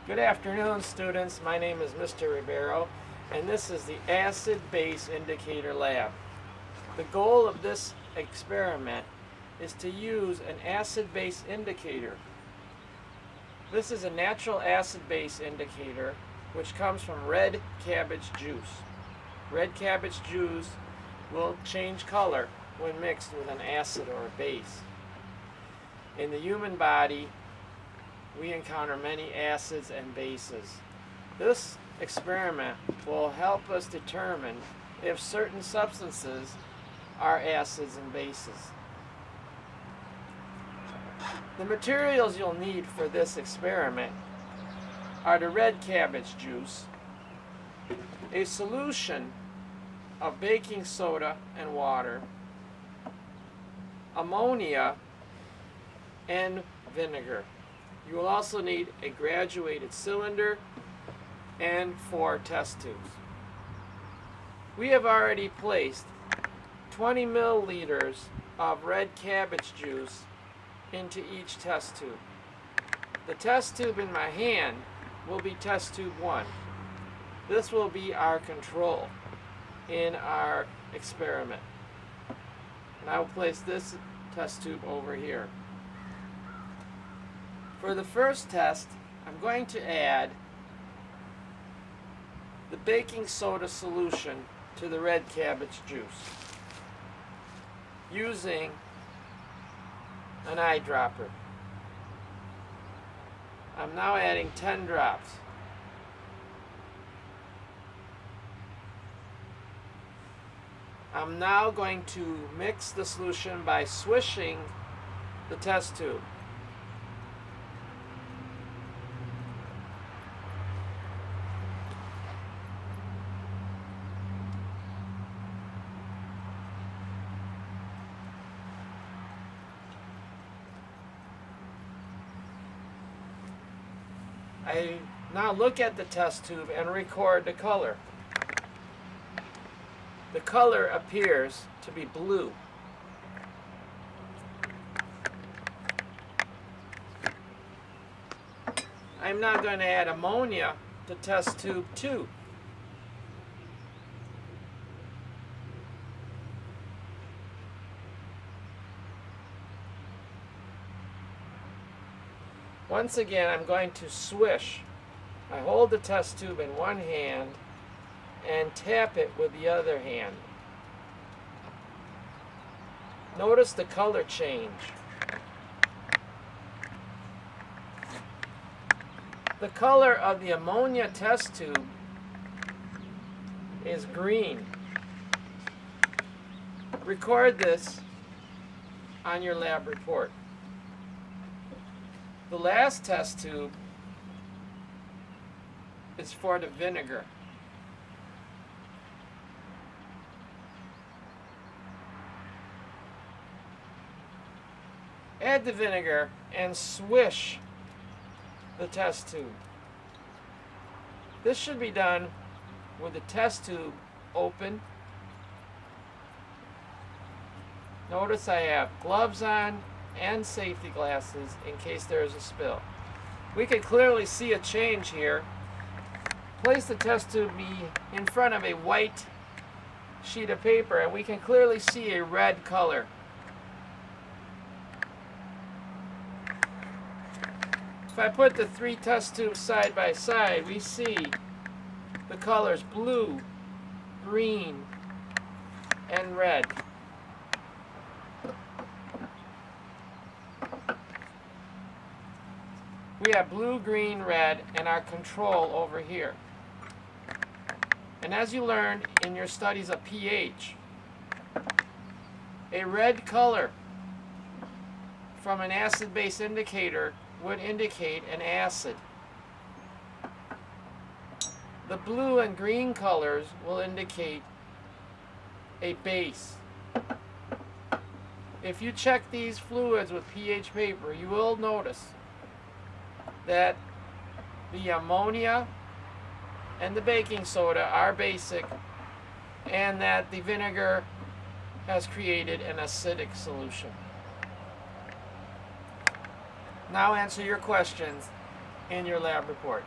Good afternoon, students. My name is Mr. Ribeiro, and this is the Acid-Base Indicator Lab. The goal of this experiment is to use an acid-base indicator. This is a natural acid-base indicator which comes from red cabbage juice. Red cabbage juice will change color when mixed with an acid or a base. In the human body, we encounter many acids and bases. This experiment will help us determine if certain substances are acids and bases. The materials you'll need for this experiment are the red cabbage juice, a solution of baking soda and water, ammonia, and vinegar. You will also need a graduated cylinder and 4 test tubes. We have already placed 20 milliliters of red cabbage juice into each test tube. The test tube in my hand will be test tube 1. This will be our control in our experiment. And I will place this test tube over here. For the first test, I'm going to add the baking soda solution to the red cabbage juice using an eyedropper. I'm now adding 10 drops. I'm now going to mix the solution by swishing the test tube. I now look at the test tube and record the color. The color appears to be blue. I'm now going to add ammonia to test tube 2. Once again, I'm going to swish. I hold the test tube in one hand and tap it with the other hand. Notice the color change. The color of the ammonia test tube is green. Record this on your lab report. The last test tube is for the vinegar. Add the vinegar and swish the test tube. This should be done with the test tube open. Notice I have gloves on and safety glasses in case there is a spill. We can clearly see a change here. Place the test tube in front of a white sheet of paper and we can clearly see a red color. If I put the 3 test tubes side by side, we see the colors blue, green, and red. We have blue, green, red, and our control over here. And as you learned in your studies of pH, a red color from an acid-base indicator would indicate an acid. The blue and green colors will indicate a base. If you check these fluids with pH paper, you will notice that the ammonia and the baking soda are basic and that the vinegar has created an acidic solution. Now answer your questions. in your lab report.